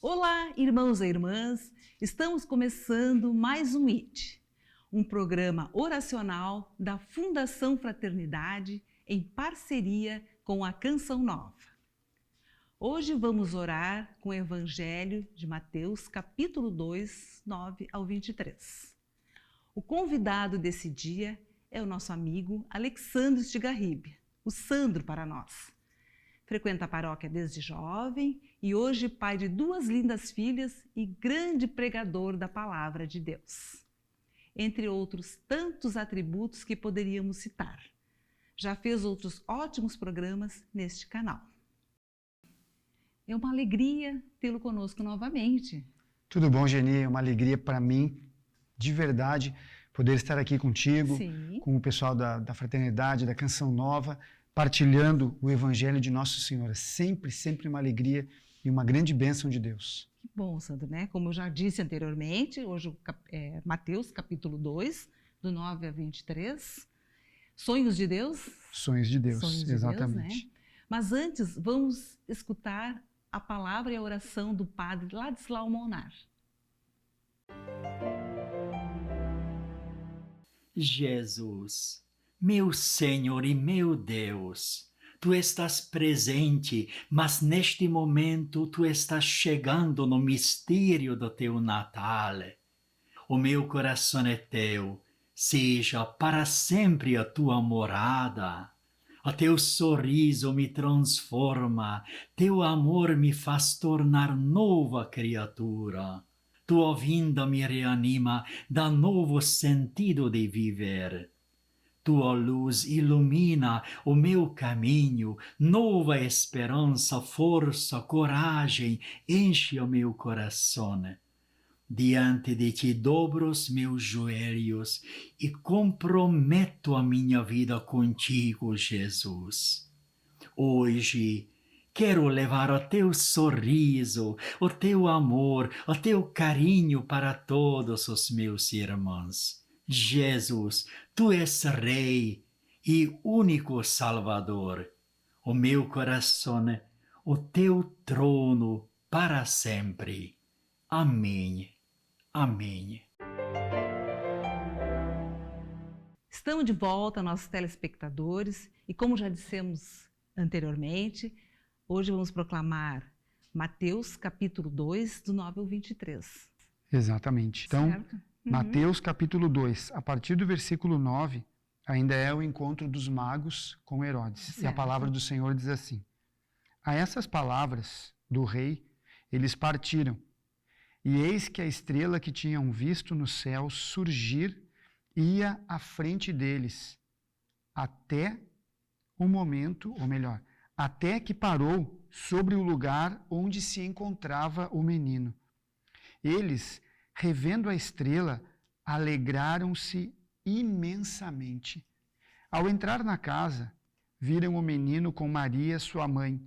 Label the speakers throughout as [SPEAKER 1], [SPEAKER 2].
[SPEAKER 1] Olá, irmãos e irmãs! Estamos começando mais um IT, um programa oracional da Fundação Fraternidade em parceria com a Canção Nova. Hoje vamos orar com o Evangelho de Mateus, capítulo 2, 9 ao 23. O convidado desse dia é o nosso amigo Alexandre Stigarribia, o Sandro para nós. Frequenta a paróquia desde jovem e hoje pai de 2 lindas filhas e grande pregador da palavra de Deus. Entre outros tantos atributos que poderíamos citar. Já fez outros ótimos programas neste canal. É uma alegria tê-lo conosco novamente.
[SPEAKER 2] Tudo bom, Geni? É uma alegria para mim, de verdade, poder estar aqui contigo,
[SPEAKER 1] Sim.
[SPEAKER 2] com o pessoal da Fraternidade, da Canção Nova, partilhando o Evangelho de Nosso Senhor. É sempre uma alegria e uma grande bênção de Deus.
[SPEAKER 1] Que bom, Sandro, né? Como eu já disse anteriormente, hoje é Mateus, capítulo 2, do 9 a 23. Sonhos de Deus?
[SPEAKER 2] Sonhos de Deus,
[SPEAKER 1] Sonhos de
[SPEAKER 2] exatamente.
[SPEAKER 1] Deus, né? Mas antes, vamos escutar a palavra e a oração do padre Ladislau Molnar.
[SPEAKER 3] Jesus, meu Senhor e meu Deus, Tu estás presente, mas neste momento Tu estás chegando no mistério do Teu Natal. O meu coração é Teu, seja para sempre a Tua morada. O Teu sorriso me transforma, Teu amor me faz tornar nova criatura. Tua vinda me reanima, dá novo sentido de viver. Tua luz ilumina o meu caminho, nova esperança, força, coragem, enche o meu coração. Diante de Ti dobro os meus joelhos e comprometo a minha vida contigo, Jesus. Hoje, quero levar o Teu sorriso, o Teu amor, o Teu carinho para todos os meus irmãos. Jesus, Tu és Rei e único Salvador. O meu coração, o Teu trono para sempre. Amém. Amém.
[SPEAKER 1] Estamos de volta, nossos telespectadores, e como já dissemos anteriormente, hoje vamos proclamar Mateus, capítulo 2, do 9 ao 23.
[SPEAKER 2] Exatamente. Então,
[SPEAKER 1] Certo?
[SPEAKER 2] Mateus, capítulo 2, a partir do versículo 9, ainda é o encontro dos magos com Herodes.
[SPEAKER 1] Certo.
[SPEAKER 2] E a palavra do Senhor diz assim: a essas palavras do rei, eles partiram. E eis que a estrela que tinham visto no céu surgir ia à frente deles, até o momento, ou melhor, até que parou sobre o lugar onde se encontrava o menino. Eles, revendo a estrela, alegraram-se imensamente. Ao entrar na casa, viram o menino com Maria, sua mãe,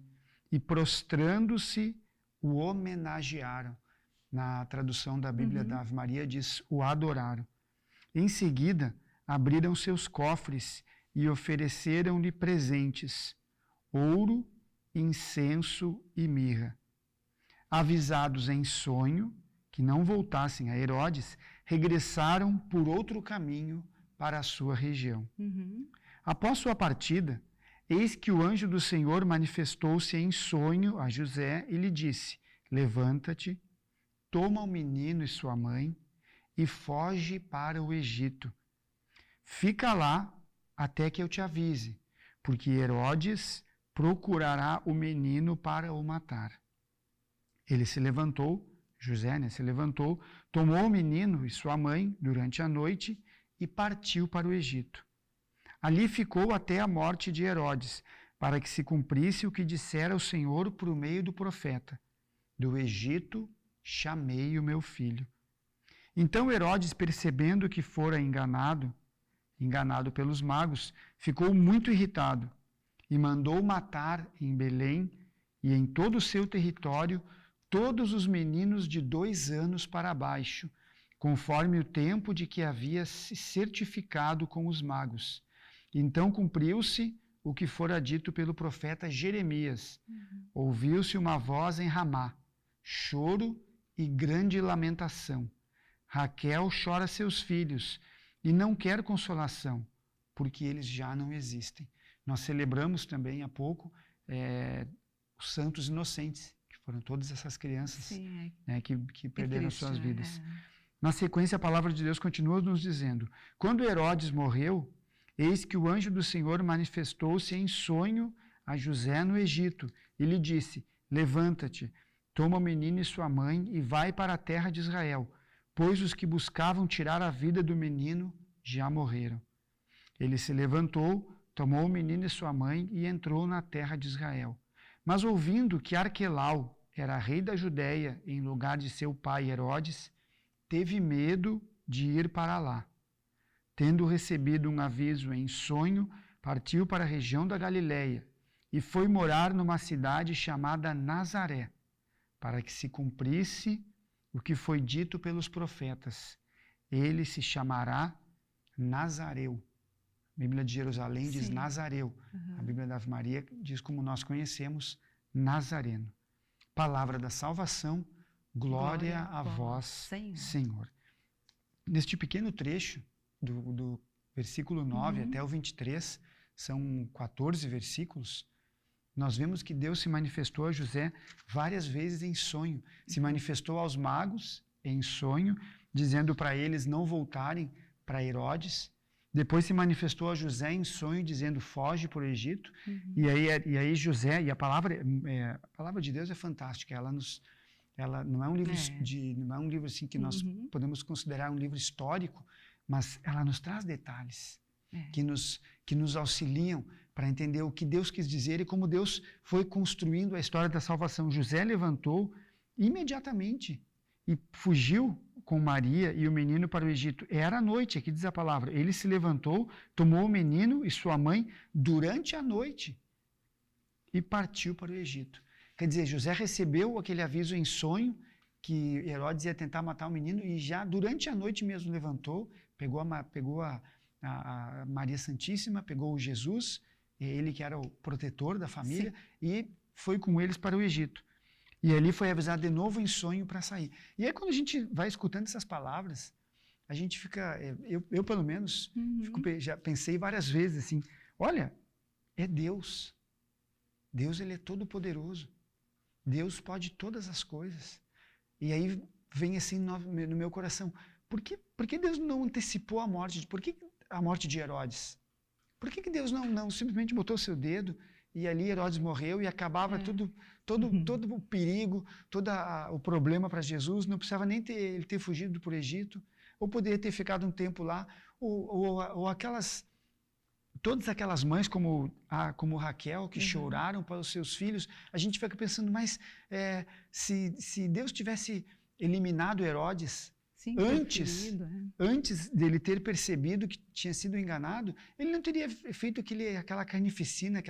[SPEAKER 2] e prostrando-se, o homenagearam. Na tradução da Bíblia da Ave Maria diz, o adoraram. Em seguida, abriram seus cofres e ofereceram-lhe presentes, ouro, incenso e mirra. Avisados em sonho que não voltassem a Herodes, regressaram por outro caminho para a sua região. Após sua partida, eis que o anjo do Senhor manifestou-se em sonho a José e lhe disse: levanta-te, toma o menino e sua mãe e foge para o Egito. Fica lá até que eu te avise, porque Herodes procurará o menino para o matar. Ele se levantou, José, se levantou, tomou o menino e sua mãe durante a noite e partiu para o Egito. Ali ficou até a morte de Herodes, para que se cumprisse o que dissera o Senhor por meio do profeta: do Egito chamei o meu filho. Então Herodes, percebendo que fora enganado pelos magos, ficou muito irritado e mandou matar em Belém e em todo o seu território todos os meninos de 2 anos para baixo, conforme o tempo de que havia se certificado com os magos. Então cumpriu-se o que fora dito pelo profeta Jeremias. Ouviu-se uma voz em Ramá, choro e grande lamentação. Raquel chora seus filhos e não quer consolação, porque eles já não existem. Nós celebramos também há pouco os santos inocentes, que foram todas essas crianças.
[SPEAKER 1] Sim,
[SPEAKER 2] né, que perderam
[SPEAKER 1] triste,
[SPEAKER 2] suas vidas.
[SPEAKER 1] né?
[SPEAKER 2] Na sequência, a palavra de Deus continua nos dizendo: quando Herodes morreu, eis que o anjo do Senhor manifestou-se em sonho a José no Egito e lhe disse: levanta-te, toma o menino e sua mãe e vai para a terra de Israel, pois os que buscavam tirar a vida do menino já morreram. Ele se levantou, tomou o menino e sua mãe e entrou na terra de Israel. Mas ouvindo que Arquelau era rei da Judéia em lugar de seu pai Herodes, teve medo de ir para lá. Tendo recebido um aviso em sonho, partiu para a região da Galiléia e foi morar numa cidade chamada Nazaré, para que se cumprisse o que foi dito pelos profetas: ele se chamará Nazareu. A Bíblia de Jerusalém diz Nazareu. A Bíblia da Ave Maria diz, como nós conhecemos, Nazareno. Palavra da salvação, glória a vós, Senhor. Neste pequeno trecho, do versículo 9 até o 23, são 14 versículos, nós vemos que Deus se manifestou a José várias vezes em sonho. Se manifestou aos magos em sonho, dizendo para eles não voltarem para Herodes. Depois se manifestou a José em sonho, dizendo foge para o Egito. E aí José, e a palavra de Deus é fantástica. Ela não é um livro não é um livro assim que nós podemos considerar um livro histórico, mas ela nos traz detalhes que nos auxiliam para entender o que Deus quis dizer e como Deus foi construindo a história da salvação. José levantou imediatamente e fugiu com Maria e o menino para o Egito. Era a noite, aqui diz a palavra. Ele se levantou, tomou o menino e sua mãe durante a noite e partiu para o Egito. Quer dizer, José recebeu aquele aviso em sonho que Herodes ia tentar matar o menino e já durante a noite mesmo levantou, pegou a Maria Santíssima, pegou o Jesus, ele que era o protetor da família, e foi com eles para o Egito. E ali foi avisado de novo em sonho para sair. E aí quando a gente vai escutando essas palavras, a gente fica, eu pelo menos, já pensei várias vezes assim, olha, é Deus. Deus, ele é todo poderoso. Deus pode todas as coisas. E aí vem assim no meu coração, por que Deus não antecipou a morte? Por que a morte de Herodes? Por que Deus não simplesmente botou o seu dedo e ali Herodes morreu e acabava todo o perigo, todo o problema para Jesus? Não precisava nem ele ter fugido para o Egito, ou poderia ter ficado um tempo lá, ou todas aquelas mães como Raquel, que choraram para os seus filhos. A gente fica pensando, mas se Deus tivesse eliminado Herodes antes dele ter percebido que tinha sido enganado, ele não teria feito aquela carnificina,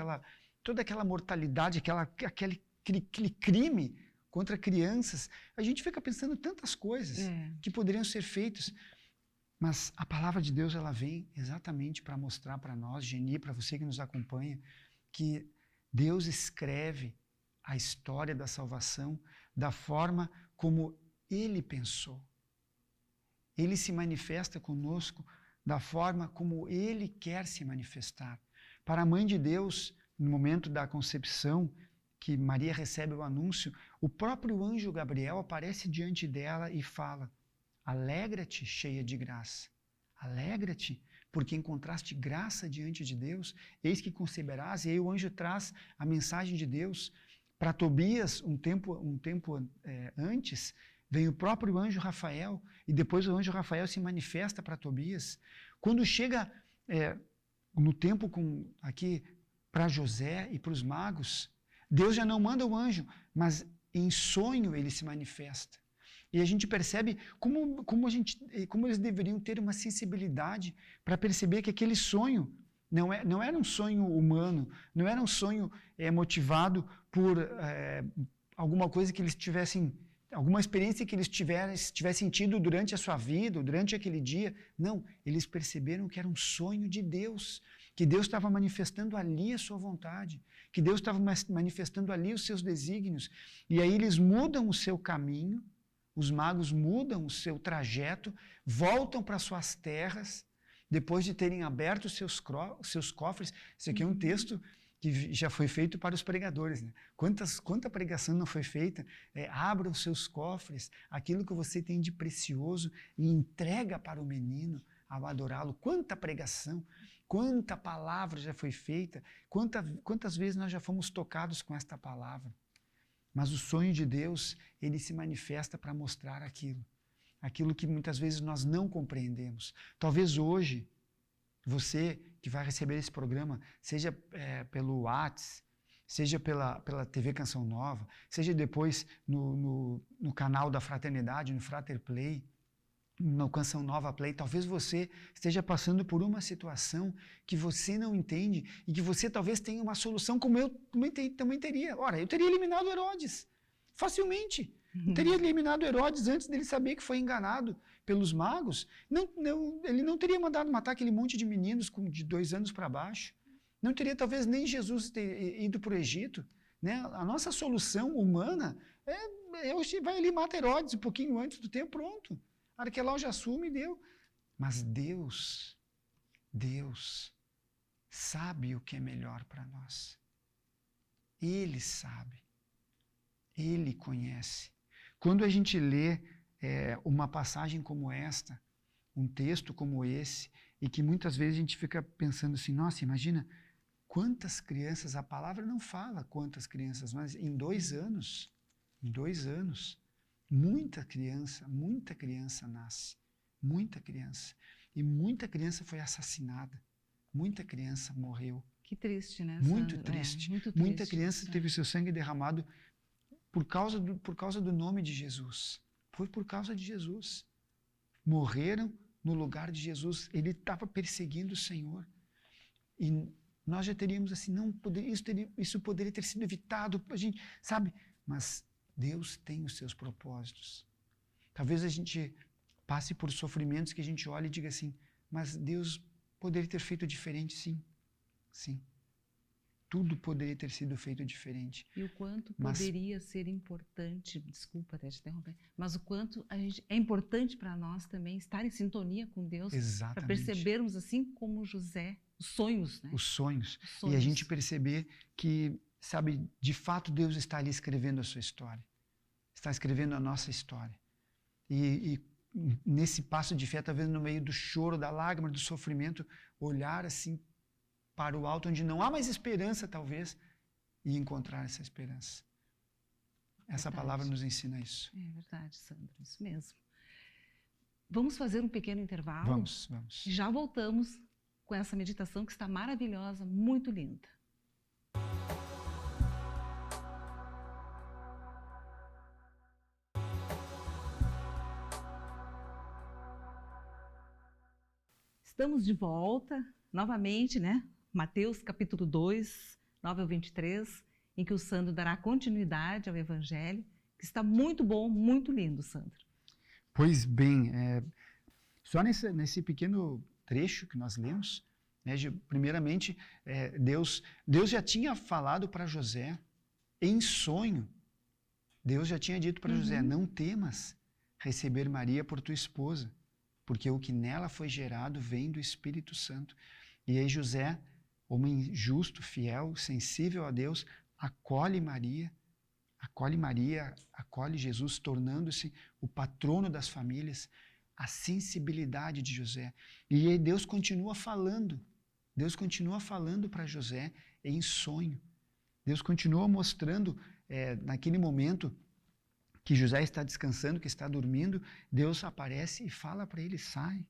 [SPEAKER 2] toda aquela mortalidade, aquele crime contra crianças. A gente fica pensando tantas coisas que poderiam ser feitas. Mas a palavra de Deus, ela vem exatamente para mostrar para nós, Geni, para você que nos acompanha, que Deus escreve a história da salvação da forma como Ele pensou. Ele se manifesta conosco da forma como Ele quer se manifestar. Para a Mãe de Deus, no momento da concepção, que Maria recebe o anúncio, o próprio anjo Gabriel aparece diante dela e fala: alegra-te, cheia de graça. Alegra-te, porque encontraste graça diante de Deus. Eis que conceberás. E aí o anjo traz a mensagem de Deus. Para Tobias, um tempo antes, vem o próprio anjo Rafael. E depois o anjo Rafael se manifesta para Tobias. Quando chega no tempo aqui para José e para os magos, Deus já não manda o anjo, mas em sonho ele se manifesta. E a gente percebe como eles deveriam ter uma sensibilidade para perceber que aquele sonho não era um sonho humano, não era um sonho motivado por alguma coisa que eles tivessem, alguma experiência que eles tivessem tido durante a sua vida, ou durante aquele dia. Não, eles perceberam que era um sonho de Deus. que Deus estava manifestando ali a sua vontade, que Deus estava manifestando ali os seus desígnios. E aí eles mudam o seu caminho, os magos mudam o seu trajeto, voltam para suas terras, depois de terem aberto os seus cofres. Esse aqui é um texto que já foi feito para os pregadores, né? Quanta pregação não foi feita? Abra os seus cofres, aquilo que você tem de precioso, e entrega para o menino ao adorá-lo. Quanta pregação, quanta palavra já foi feita, quantas vezes nós já fomos tocados com esta palavra. Mas o sonho de Deus, ele se manifesta para mostrar aquilo que muitas vezes nós não compreendemos. Talvez hoje, você que vai receber esse programa, seja pelo WhatsApp, seja pela TV Canção Nova, seja depois no canal da Fraternidade, no Frater Play, no Canção Nova Play, talvez você esteja passando por uma situação que você não entende e que você talvez tenha uma solução, como eu também teria. Ora, eu teria eliminado Herodes facilmente. Eu teria eliminado Herodes antes dele saber que foi enganado pelos magos. Ele não teria mandado matar aquele monte de meninos de 2 anos para baixo. Não teria talvez nem Jesus ter ido para o Egito. Né? A nossa solução humana vai ali, mata Herodes um pouquinho antes do tempo, pronto. Arquelau já assume e deu. Mas Deus sabe o que é melhor para nós. Ele sabe. Ele conhece. Quando a gente lê uma passagem como esta, um texto como esse, e que muitas vezes a gente fica pensando assim, nossa, imagina quantas crianças, a palavra não fala quantas crianças, mas em 2 anos, muita criança nasce, muita criança. E muita criança foi assassinada, muita criança morreu.
[SPEAKER 1] Que triste, né?
[SPEAKER 2] Muito triste.
[SPEAKER 1] Muito triste.
[SPEAKER 2] Muita criança teve o seu sangue derramado por causa do nome de Jesus. Foi por causa de Jesus. Morreram no lugar de Jesus. Ele estava perseguindo o Senhor. E nós já teríamos assim, isso poderia ter sido evitado, a gente, sabe? Mas Deus tem os seus propósitos. Talvez a gente passe por sofrimentos que a gente olhe e diga assim, mas Deus poderia ter feito diferente, sim. Sim. Tudo poderia ter sido feito diferente.
[SPEAKER 1] E o quanto poderia ser importante, desculpa até te interromper, mas o quanto é importante para nós também estar em sintonia com Deus, para percebermos, assim como José, os sonhos, né?
[SPEAKER 2] Os sonhos. E a gente perceber que, sabe, de fato Deus está ali escrevendo a sua história. Está escrevendo a nossa história. E nesse passo de fé, talvez no meio do choro, da lágrima, do sofrimento, olhar assim para o alto, onde não há mais esperança, talvez, e encontrar essa esperança. Essa palavra nos ensina isso.
[SPEAKER 1] É verdade, Sandra, isso mesmo. Vamos fazer um pequeno intervalo?
[SPEAKER 2] Vamos.
[SPEAKER 1] E já voltamos com essa meditação que está maravilhosa, muito linda. Estamos de volta, novamente, né? Mateus capítulo 2, 9 ao 23, em que o Sandro dará continuidade ao Evangelho, que está muito bom, muito lindo, Sandro.
[SPEAKER 2] Pois bem, só nesse pequeno trecho que nós lemos, né, primeiramente, Deus já tinha falado para José em sonho. Deus já tinha dito para José, não temas receber Maria por tua esposa, porque o que nela foi gerado vem do Espírito Santo. E aí José, homem justo, fiel, sensível a Deus, acolhe Maria, acolhe Jesus, tornando-se o patrono das famílias, a sensibilidade de José. E aí Deus continua falando para José em sonho. Deus continua mostrando, naquele momento que José está descansando, que está dormindo, Deus aparece e fala para ele, sai,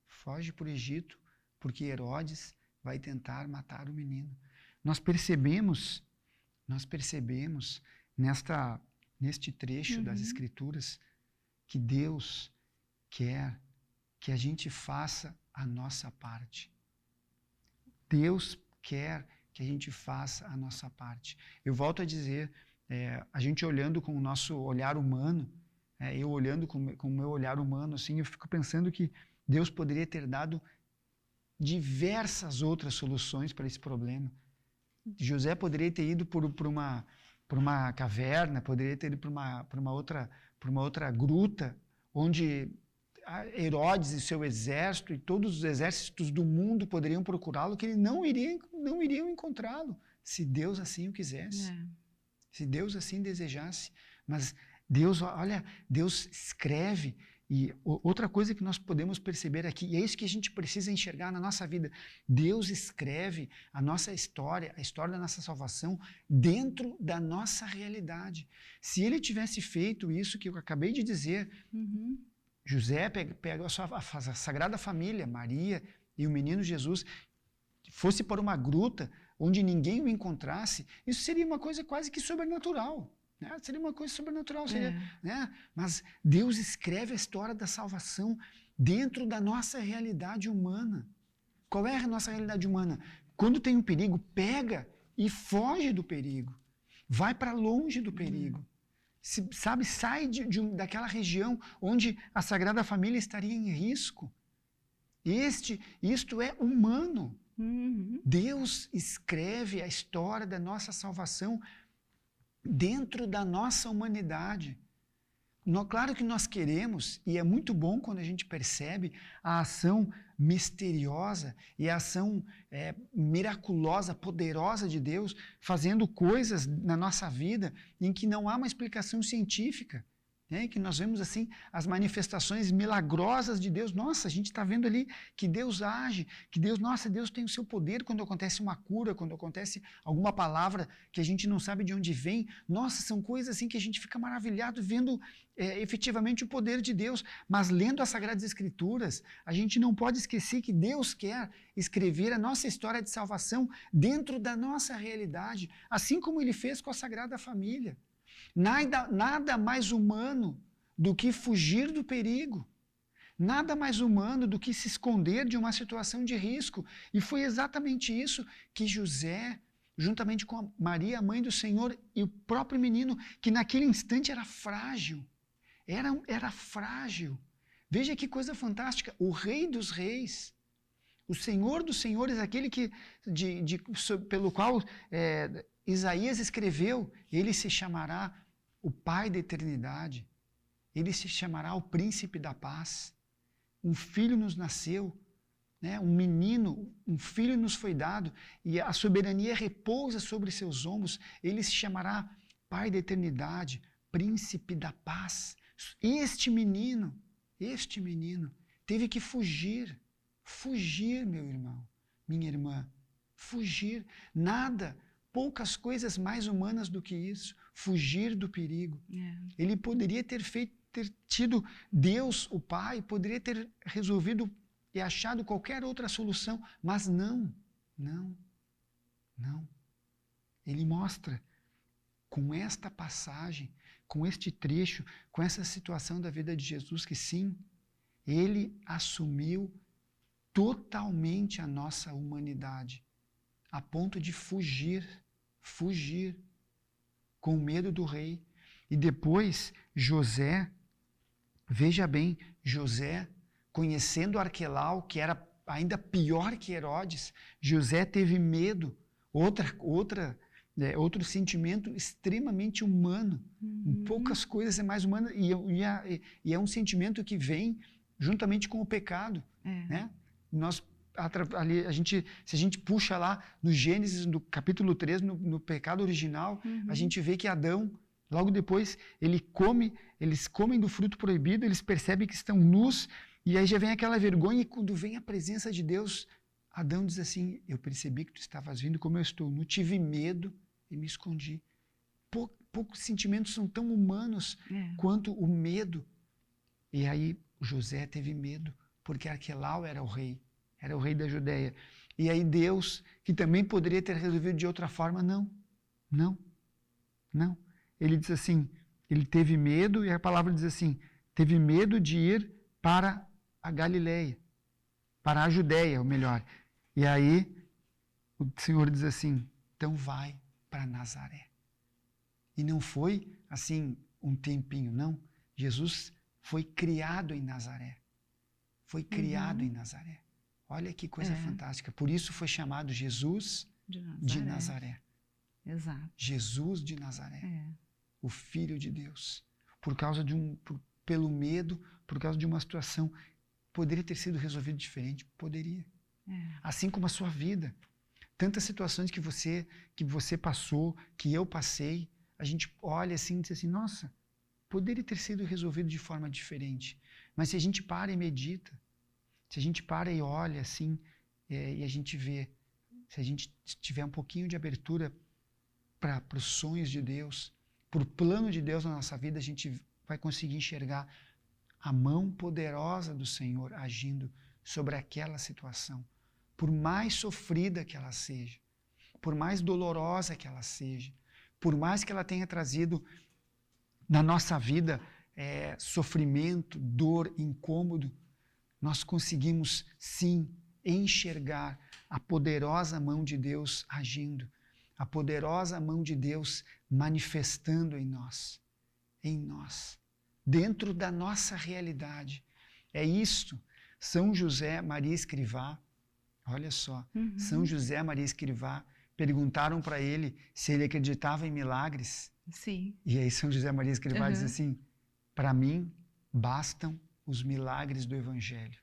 [SPEAKER 2] foge para o Egito, porque Herodes vai tentar matar o menino. Nós percebemos neste trecho das Escrituras que Deus quer que a gente faça a nossa parte. Deus quer que a gente faça a nossa parte. Eu volto a dizer, a gente olhando com o nosso olhar humano, eu olhando com o meu olhar humano, assim, eu fico pensando que Deus poderia ter dado diversas outras soluções para esse problema. José poderia ter ido por uma caverna, poderia ter ido para uma outra gruta, onde Herodes e seu exército e todos os exércitos do mundo poderiam procurá-lo, que ele não iriam encontrá-lo, se Deus assim o quisesse, se Deus assim desejasse. Mas Deus, olha, Deus escreve. E outra coisa que nós podemos perceber aqui, e é isso que a gente precisa enxergar na nossa vida, Deus escreve a nossa história, a história da nossa salvação, dentro da nossa realidade. Se ele tivesse feito isso que eu acabei de dizer, José pega a Sagrada Família, Maria e o menino Jesus, fosse para uma gruta onde ninguém o encontrasse, isso seria uma coisa quase que sobrenatural. Seria uma coisa sobrenatural, né? Mas Deus escreve a história da salvação dentro da nossa realidade humana. Qual é a nossa realidade humana? Quando tem um perigo, pega e foge do perigo. Vai para longe do perigo. Sai daquela região onde a Sagrada Família estaria em risco. Isto é humano. Deus escreve a história da nossa salvação dentro da nossa humanidade. Claro que nós queremos, e é muito bom quando a gente percebe a ação misteriosa e a ação miraculosa, poderosa de Deus, fazendo coisas na nossa vida em que não há uma explicação científica. Que nós vemos assim as manifestações milagrosas de Deus. Nossa, a gente está vendo ali que Deus age, que Deus tem o seu poder quando acontece uma cura, quando acontece alguma palavra que a gente não sabe de onde vem. Nossa, são coisas assim que a gente fica maravilhado vendo efetivamente o poder de Deus. Mas lendo as Sagradas Escrituras, a gente não pode esquecer que Deus quer escrever a nossa história de salvação dentro da nossa realidade, assim como Ele fez com a Sagrada Família. Nada mais humano do que fugir do perigo. Nada mais humano do que se esconder de uma situação de risco. E foi exatamente isso que José, juntamente com a Maria, a mãe do Senhor, e o próprio menino, que naquele instante era frágil. Era frágil. Veja que coisa fantástica. O Rei dos Reis, o Senhor dos Senhores, aquele pelo qual Isaías escreveu, ele se chamará o Pai da eternidade, ele se chamará o Príncipe da Paz. Um filho nos nasceu, um menino, um filho nos foi dado, e a soberania repousa sobre seus ombros. Ele se chamará Pai da eternidade, Príncipe da Paz. Este menino teve que fugir, meu irmão, minha irmã, fugir. Poucas coisas mais humanas do que isso, fugir do perigo. Ele poderia ter tido Deus, o Pai, poderia ter resolvido e achado qualquer outra solução, mas não. Ele mostra com esta passagem, com este trecho, com essa situação da vida de Jesus, que sim, ele assumiu totalmente a nossa humanidade, a ponto de fugir com medo do rei. E depois José, veja bem, José, conhecendo Arquelau, que era ainda pior que Herodes, José teve medo, outro sentimento extremamente humano. Em poucas coisas é mais humano, e é um sentimento que vem juntamente com o pecado. Se a gente puxa lá no Gênesis, no capítulo 3, no pecado original, a gente vê que Adão, logo depois, eles comem do fruto proibido, eles percebem que estão nus, e aí já vem aquela vergonha, e quando vem a presença de Deus, Adão diz assim: eu percebi que tu estavas vindo como eu estou nu, tive medo e me escondi. Poucos sentimentos são tão humanos quanto o medo. E aí José teve medo, porque Arquelau era o rei da Judéia. E aí Deus, que também poderia ter resolvido de outra forma, não. Ele diz assim, ele teve medo, e a palavra diz assim, teve medo de ir para a Galileia, para a Judéia, ou melhor. E aí o Senhor diz assim, então vai para Nazaré. E não foi assim um tempinho, não. Jesus foi criado em Nazaré. Foi criado em Nazaré. Olha que coisa fantástica. Por isso foi chamado Jesus de Nazaré.
[SPEAKER 1] Exato.
[SPEAKER 2] Jesus de Nazaré. O Filho de Deus. Por causa pelo medo, por causa de uma situação, poderia ter sido resolvido diferente? Poderia. Assim como a sua vida. Tantas situações que você passou, que eu passei, a gente olha assim e diz assim, nossa, poderia ter sido resolvido de forma diferente. Mas se a gente para e medita, se a gente para e olha assim, e a gente vê, se a gente tiver um pouquinho de abertura para os sonhos de Deus, para o plano de Deus na nossa vida, a gente vai conseguir enxergar a mão poderosa do Senhor agindo sobre aquela situação. Por mais sofrida que ela seja, por mais dolorosa que ela seja, por mais que ela tenha trazido na nossa vida sofrimento, dor, incômodo, nós conseguimos sim enxergar a poderosa mão de Deus agindo, a poderosa mão de Deus manifestando em nós, dentro da nossa realidade. É isto. São José, Maria Escrivá, olha só, São José, Maria Escrivá, perguntaram para ele se ele acreditava em milagres.
[SPEAKER 1] Sim.
[SPEAKER 2] E aí São José, Maria Escrivá diz assim, para mim bastam os milagres do Evangelho.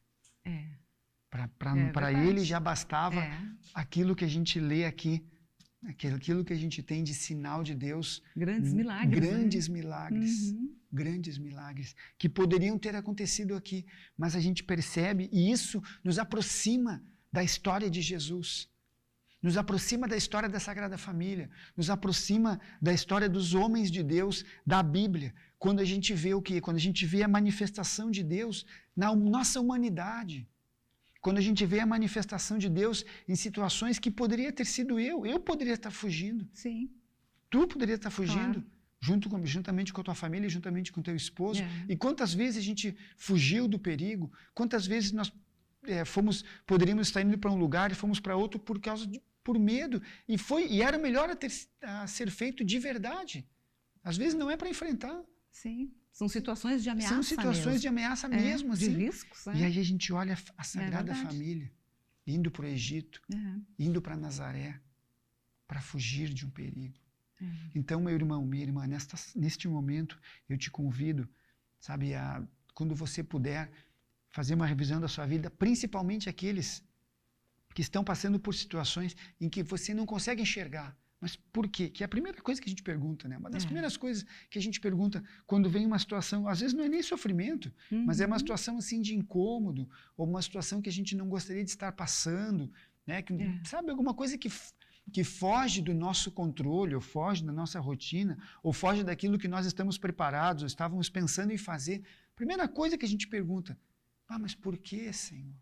[SPEAKER 2] Para ele já bastava aquilo que a gente lê aqui, aquilo que a gente tem de sinal de Deus.
[SPEAKER 1] Grandes milagres.
[SPEAKER 2] Grandes milagres. Grandes milagres que poderiam ter acontecido aqui. Mas a gente percebe, e isso nos aproxima da história de Jesus. Nos aproxima da história da Sagrada Família. Nos aproxima da história dos homens de Deus, da Bíblia. Quando a gente vê o quê? Quando a gente vê a manifestação de Deus na nossa humanidade. Quando a gente vê a manifestação de Deus em situações que poderia ter sido eu poderia estar fugindo.
[SPEAKER 1] Sim.
[SPEAKER 2] Tu poderia estar fugindo.
[SPEAKER 1] Claro.
[SPEAKER 2] Juntamente com a tua família, juntamente com o teu esposo. E quantas vezes a gente fugiu do perigo? Quantas vezes nós poderíamos estar indo para um lugar e fomos para outro por medo? E era melhor a ser feito de verdade. Às vezes não é para enfrentar.
[SPEAKER 1] Sim. São situações de ameaça.
[SPEAKER 2] São situações de ameaça mesmo, assim.
[SPEAKER 1] De riscos.
[SPEAKER 2] E aí a gente olha a Sagrada Família indo para o Egito, indo para Nazaré, para fugir de um perigo. Então, meu irmão, minha irmã, neste momento, eu te convido, sabe, quando você puder, fazer uma revisão da sua vida, principalmente aqueles que estão passando por situações em que você não consegue enxergar. Mas por quê? Que é a primeira coisa que a gente pergunta, né? Uma das primeiras coisas que a gente pergunta quando vem uma situação, às vezes não é nem sofrimento, mas é uma situação assim de incômodo, ou uma situação que a gente não gostaria de estar passando, né? Sabe, alguma coisa que foge do nosso controle, ou foge da nossa rotina, ou foge daquilo que nós estamos preparados, ou estávamos pensando em fazer. Primeira coisa que a gente pergunta, mas por que, Senhor?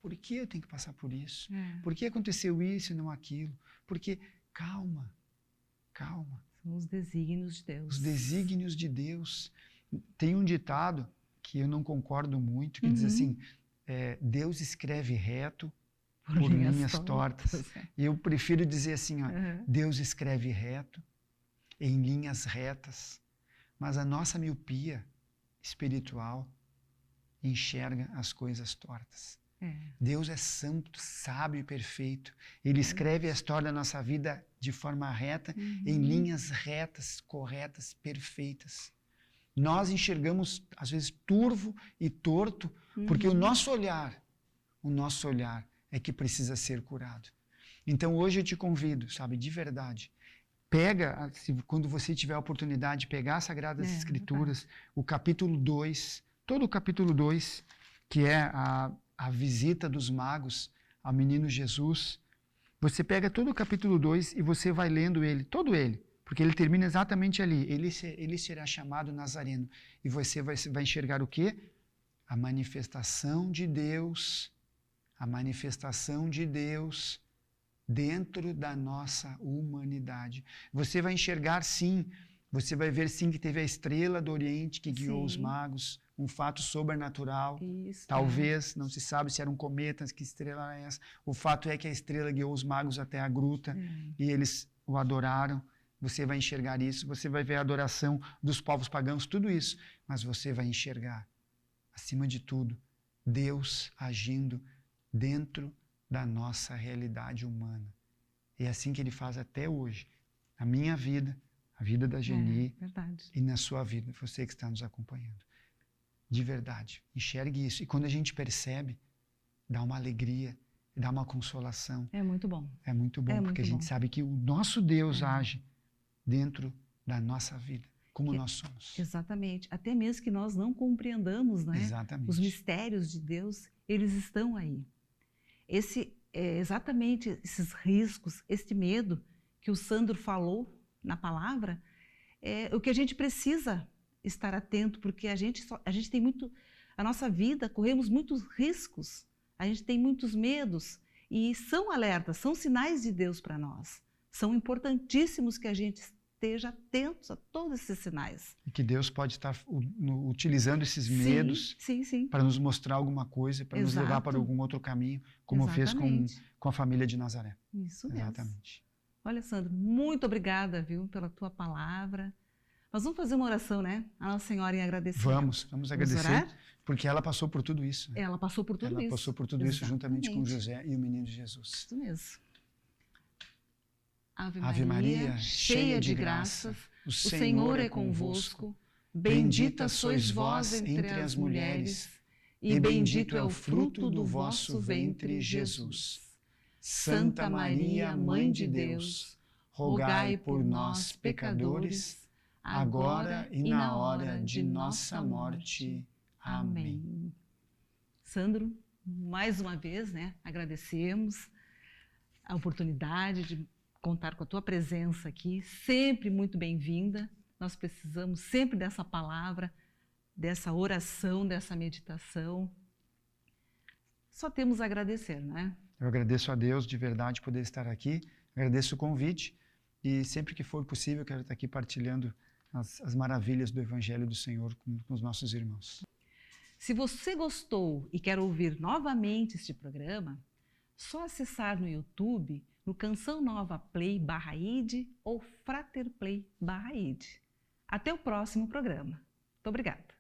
[SPEAKER 2] Por que eu tenho que passar por isso? Por que aconteceu isso e não aquilo? Porque, calma.
[SPEAKER 1] São os desígnios de Deus.
[SPEAKER 2] Os desígnios de Deus. Tem um ditado que eu não concordo muito, que diz assim, Deus escreve reto por linhas tortas. E eu prefiro dizer assim, Deus escreve reto, em linhas retas, mas a nossa miopia espiritual enxerga as coisas tortas. Deus é santo, sábio e perfeito. Ele escreve a história da nossa vida de forma reta, em linhas retas, corretas, perfeitas. Nós enxergamos, às vezes, turvo e torto, porque o nosso olhar é que precisa ser curado. Então, hoje eu te convido, sabe, de verdade, quando você tiver a oportunidade de pegar as Sagradas Escrituras, o capítulo 2, todo o capítulo 2, que é a visita dos magos ao menino Jesus, você pega todo o capítulo 2 e você vai lendo ele, todo ele, porque ele termina exatamente ali. Ele será chamado Nazareno. E você vai enxergar o quê? A manifestação de Deus dentro da nossa humanidade. Você vai enxergar sim, você vai ver sim que teve a estrela do Oriente que guiou os magos, um fato sobrenatural.
[SPEAKER 1] Isso,
[SPEAKER 2] talvez, não se sabe se era um cometa, que estrela era essa. O fato é que a estrela guiou os magos até a gruta e eles o adoraram. Você vai enxergar isso, você vai ver a adoração dos povos pagãos, tudo isso. Mas você vai enxergar, acima de tudo, Deus agindo dentro da nossa realidade humana. E é assim que Ele faz até hoje. Na minha vida, a vida da Geni
[SPEAKER 1] verdade.
[SPEAKER 2] e na sua vida, você que está nos acompanhando. De verdade, enxergue isso. E quando a gente percebe, dá uma alegria, dá uma consolação.
[SPEAKER 1] É muito bom.
[SPEAKER 2] É muito bom, porque a gente sabe que o nosso Deus age dentro da nossa vida, como nós somos.
[SPEAKER 1] Exatamente. Até mesmo que nós não compreendamos, né?
[SPEAKER 2] Exatamente.
[SPEAKER 1] Os mistérios de Deus, eles estão aí. Exatamente esses riscos, este medo que o Sandro falou na palavra, é o que a gente precisa estar atento, porque a gente tem muito, a nossa vida, corremos muitos riscos, a gente tem muitos medos, e são alertas, são sinais de Deus para nós. São importantíssimos que a gente esteja atentos a todos esses sinais.
[SPEAKER 2] E que Deus pode estar utilizando esses medos para nos mostrar alguma coisa, para nos levar para algum outro caminho, como fez com a família de Nazaré.
[SPEAKER 1] Isso mesmo.
[SPEAKER 2] Exatamente.
[SPEAKER 1] Olha, Sandro, muito obrigada, viu, pela tua palavra. Nós vamos fazer uma oração, né? A Nossa Senhora em agradecimento.
[SPEAKER 2] Vamos agradecer,
[SPEAKER 1] orar?
[SPEAKER 2] Porque ela passou por tudo isso. Né?
[SPEAKER 1] Ela passou por tudo isso.
[SPEAKER 2] Ela passou por tudo isso juntamente com José e o menino Jesus.
[SPEAKER 1] Isso mesmo.
[SPEAKER 2] Ave Maria, cheia de graça, o Senhor é convosco. Bendita sois vós entre as mulheres, e bendito é o fruto do vosso ventre, Jesus. Santa Maria, Mãe de Deus, rogai por nós, pecadores, agora e na hora de nossa morte. Amém.
[SPEAKER 1] Sandro, mais uma vez, né, agradecemos a oportunidade de contar com a tua presença aqui, sempre muito bem-vinda. Nós precisamos sempre dessa palavra, dessa oração, dessa meditação. Só temos a agradecer, né?
[SPEAKER 2] Eu agradeço a Deus de verdade poder estar aqui, agradeço o convite e sempre que for possível eu quero estar aqui partilhando as maravilhas do Evangelho do Senhor com os nossos irmãos.
[SPEAKER 1] Se você gostou e quer ouvir novamente este programa, só acessar no YouTube, no Canção Nova Play/ID ou Frater Play/ID. Até o próximo programa. Muito obrigada.